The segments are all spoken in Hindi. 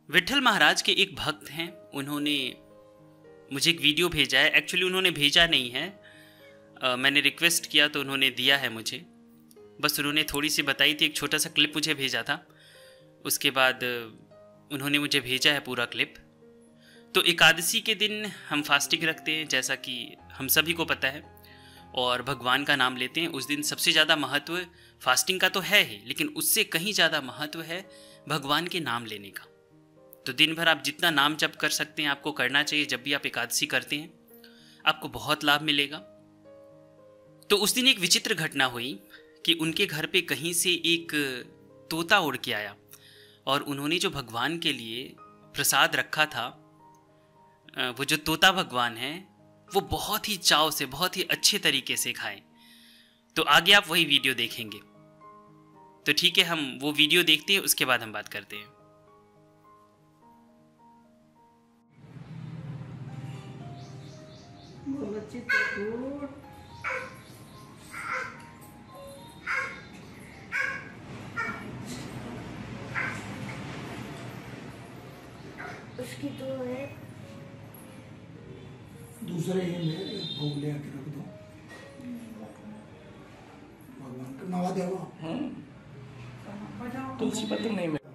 विट्ठल महाराज के एक भक्त हैं, उन्होंने मुझे एक वीडियो भेजा है। एक्चुअली उन्होंने भेजा नहीं है, मैंने रिक्वेस्ट किया तो उन्होंने दिया है मुझे। बस उन्होंने थोड़ी सी बताई थी, एक छोटा सा क्लिप मुझे भेजा था, उसके बाद उन्होंने मुझे भेजा है पूरा क्लिप। तो एकादशी के दिन हम फास्टिंग रखते हैं, जैसा कि हम सभी को पता है, और भगवान का नाम लेते हैं। उस दिन सबसे ज़्यादा महत्व फास्टिंग का तो है ही, लेकिन उससे कहीं ज़्यादा महत्व है भगवान के नाम लेने का। तो दिन भर आप जितना नाम जप कर सकते हैं आपको करना चाहिए। जब भी आप एकादशी करते हैं आपको बहुत लाभ मिलेगा। तो उस दिन एक विचित्र घटना हुई कि उनके घर पे कहीं से एक तोता उड़ के आया, और उन्होंने जो भगवान के लिए प्रसाद रखा था, वो जो तोता भगवान है, वो बहुत ही चाव से, बहुत ही अच्छे तरीके से खाए। तो आगे आप वही वीडियो देखेंगे। तो ठीक है, हम वो वीडियो देखते हैं, उसके बाद हम बात करते हैं। उसकी तो है दूसरे ये में भोग ले आके रख दो, भगवान का नवा देवा। तुलसी पत्र नहीं मिला।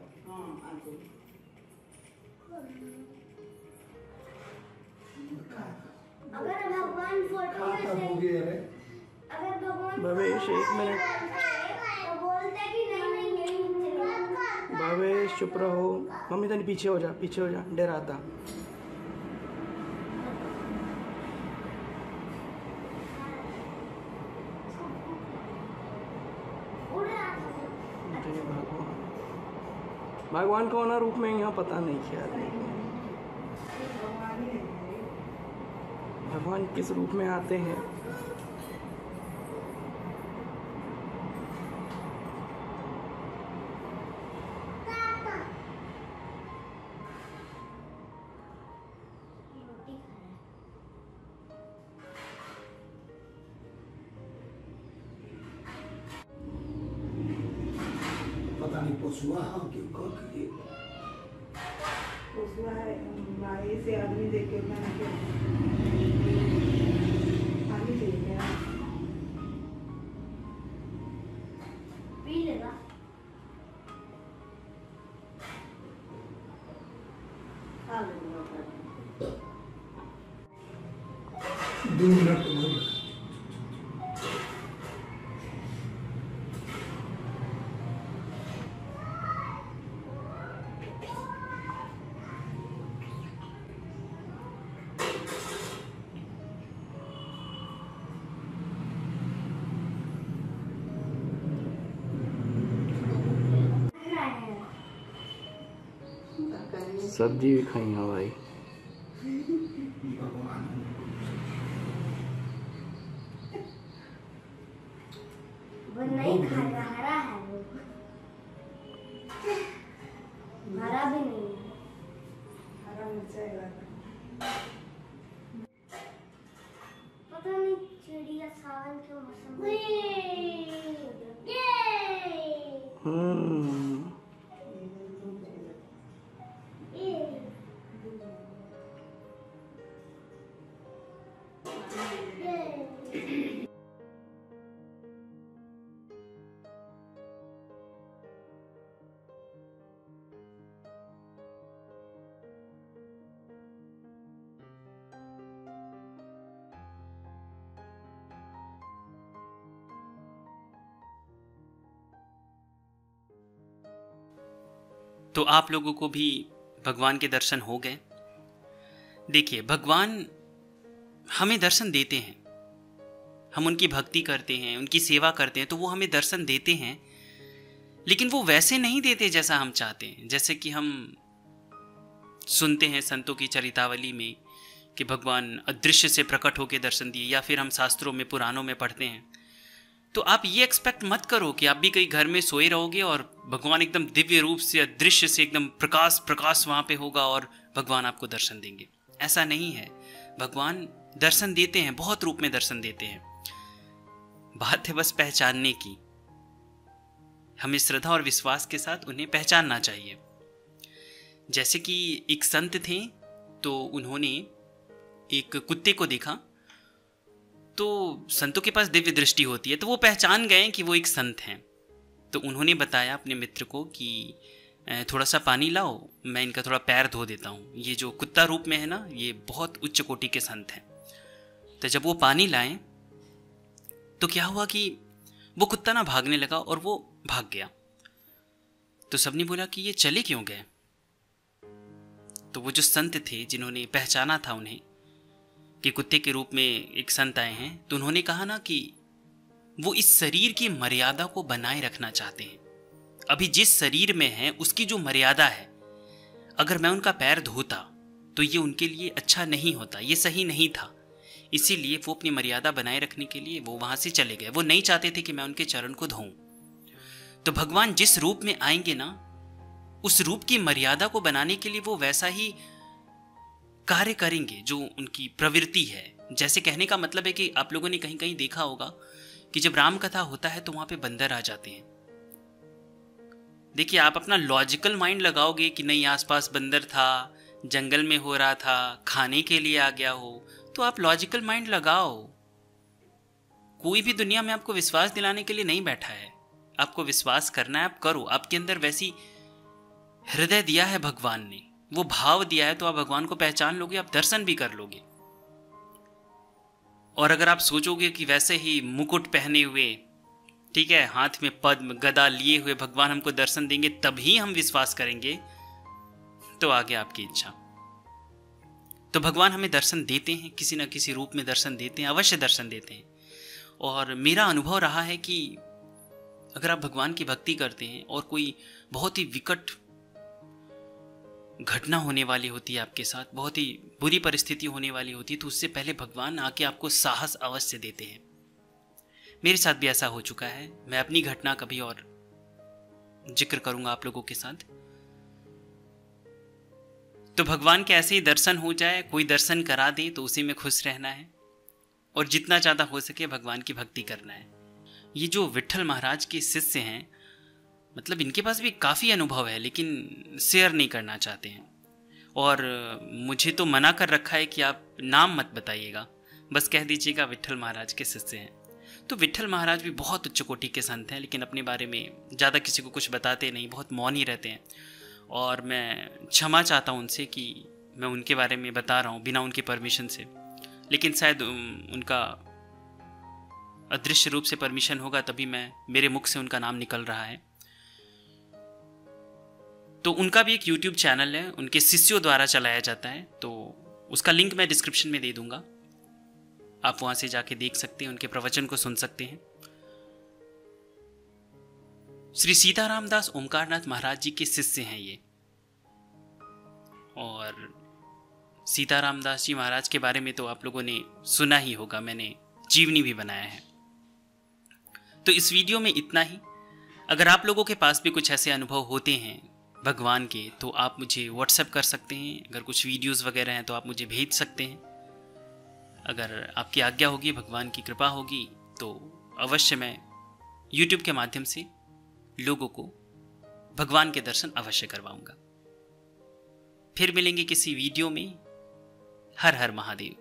अगर भगवान फोटो में अगर भगवान भवेश, एक मिनट। तो बोलते कि नहीं भवेश चुप रहो। मम्मी तनी पीछे हो जा, पीछे हो जा, डराता। भगवान कौन है रूप में यहाँ पता नहीं क्या। भगवान किस रूप में आते हैं? पता नहीं पशुआ हाँ क्यों कह उसमें है माई से आदमी देख के मैंने क्या पानी दे दिया। पी लेगा। खा लेगा 2 मिनट तुम्हारी। सब्जी भी खाई है भाई। भगवान वो नहीं खाएगा, हरा है वो, हरा भी नहीं है। हरा मिर्चा पता नहीं चिड़िया सावन के मौसम में तो आप लोगों को भी भगवान के दर्शन हो गए। देखिए, भगवान हमें दर्शन देते हैं, हम उनकी भक्ति करते हैं, उनकी सेवा करते हैं, तो वो हमें दर्शन देते हैं, लेकिन वो वैसे नहीं देते जैसा हम चाहते हैं। जैसे कि हम सुनते हैं संतों की चरितावली में कि भगवान अदृश्य से प्रकट होकर दर्शन दिए, या फिर हम शास्त्रों में, पुराणों में पढ़ते हैं। तो आप ये एक्सपेक्ट मत करो कि आप भी कहीं घर में सोए रहोगे और भगवान एकदम दिव्य रूप से, अदृश्य से एकदम प्रकाश प्रकाश वहाँ पे होगा और भगवान आपको दर्शन देंगे। ऐसा नहीं है। भगवान दर्शन देते हैं, बहुत रूप में दर्शन देते हैं। बात है बस पहचानने की। हमें श्रद्धा और विश्वास के साथ उन्हें पहचानना चाहिए। जैसे कि एक संत थे, तो उन्होंने एक कुत्ते को देखा। तो संतों के पास दिव्य दृष्टि होती है, तो वो पहचान गए कि वो एक संत हैं। तो उन्होंने बताया अपने मित्र को कि थोड़ा सा पानी लाओ, मैं इनका थोड़ा पैर धो देता हूँ। ये जो कुत्ता रूप में है ना, ये बहुत उच्च कोटि के संत हैं। तो जब वो पानी लाए तो क्या हुआ कि वो कुत्ता ना भागने लगा और वो भाग गया। तो सबने बोला कि ये चले क्यों गए। तो वो जो संत थे, जिन्होंने पहचाना था उन्हें कि कुत्ते के रूप में एक संत आए हैं, तो उन्होंने कहा ना कि वो इस शरीर की मर्यादा को बनाए रखना चाहते हैं। अभी जिस शरीर में है उसकी जो मर्यादा है, अगर मैं उनका पैर धोता तो ये उनके लिए अच्छा नहीं होता, ये सही नहीं था। इसीलिए वो अपनी मर्यादा बनाए रखने के लिए वो वहां से चले गए। वो नहीं चाहते थे कि मैं उनके चरण को धोऊं। तो भगवान जिस रूप में आएंगे ना, उस रूप की मर्यादा को बनाने के लिए वो वैसा ही कार्य करेंगे जो उनकी प्रवृत्ति है। जैसे कहने का मतलब है कि आप लोगों ने कहीं कहीं देखा होगा कि जब राम कथा होता है तो वहां पे बंदर आ जाते हैं। देखिए, आप अपना लॉजिकल माइंड लगाओगे कि नहीं, आसपास बंदर था, जंगल में हो रहा था, खाने के लिए आ गया हो, तो आप लॉजिकल माइंड लगाओ। कोई भी दुनिया में आपको विश्वास दिलाने के लिए नहीं बैठा है। आपको विश्वास करना है, आप करो। आपके अंदर वैसी हृदय दिया है भगवान ने, वो भाव दिया है, तो आप भगवान को पहचान लोगे, आप दर्शन भी कर लोगे। और अगर आप सोचोगे कि वैसे ही मुकुट पहने हुए, ठीक है, हाथ में पद्म गदा लिए हुए भगवान हमको दर्शन देंगे तभी हम विश्वास करेंगे, तो आगे आपकी इच्छा। तो भगवान हमें दर्शन देते हैं, किसी न किसी रूप में दर्शन देते हैं, अवश्य दर्शन देते हैं। और मेरा अनुभव रहा है कि अगर आप भगवान की भक्ति करते हैं और कोई बहुत ही विकट घटना होने वाली होती है आपके साथ, बहुत ही बुरी परिस्थिति होने वाली होती है, तो उससे पहले भगवान आके आपको साहस अवश्य देते हैं। मेरे साथ भी ऐसा हो चुका है। मैं अपनी घटना कभी और जिक्र करूंगा आप लोगों के साथ। तो भगवान के ऐसे ही दर्शन हो जाए, कोई दर्शन करा दे तो उसी में खुश रहना है और जितना ज़्यादा हो सके भगवान की भक्ति करना है। ये जो विट्ठल महाराज के शिष्य हैं, मतलब इनके पास भी काफ़ी अनुभव है, लेकिन शेयर नहीं करना चाहते हैं। और मुझे तो मना कर रखा है कि आप नाम मत बताइएगा, बस कह दीजिएगा विट्ठल महाराज के शिष्य हैं। तो विट्ठल महाराज भी बहुत उच्च कोटि के संत हैं, लेकिन अपने बारे में ज़्यादा किसी को कुछ बताते नहीं, बहुत मौन ही रहते हैं। और मैं क्षमा चाहता हूँ उनसे कि मैं उनके बारे में बता रहा हूँ बिना उनके परमिशन से, लेकिन शायद उनका अदृश्य रूप से परमिशन होगा तभी मेरे मुख से उनका नाम निकल रहा है। तो उनका भी एक YouTube चैनल है, उनके शिष्यों द्वारा चलाया जाता है, तो उसका लिंक मैं डिस्क्रिप्शन में दे दूंगा, आप वहां से जाके देख सकते हैं, उनके प्रवचन को सुन सकते हैं। श्री सीताराम दास ओमकारनाथ महाराज जी के शिष्य हैं ये। और सीताराम दास जी महाराज के बारे में तो आप लोगों ने सुना ही होगा, मैंने जीवनी भी बनाया है। तो इस वीडियो में इतना ही। अगर आप लोगों के पास भी कुछ ऐसे अनुभव होते हैं भगवान के, तो आप मुझे व्हाट्सएप कर सकते हैं। अगर कुछ वीडियोस वगैरह हैं तो आप मुझे भेज सकते हैं। अगर आपकी आज्ञा होगी, भगवान की कृपा होगी, तो अवश्य मैं YouTube के माध्यम से लोगों को भगवान के दर्शन अवश्य करवाऊंगा। फिर मिलेंगे किसी वीडियो में। हर हर महादेव।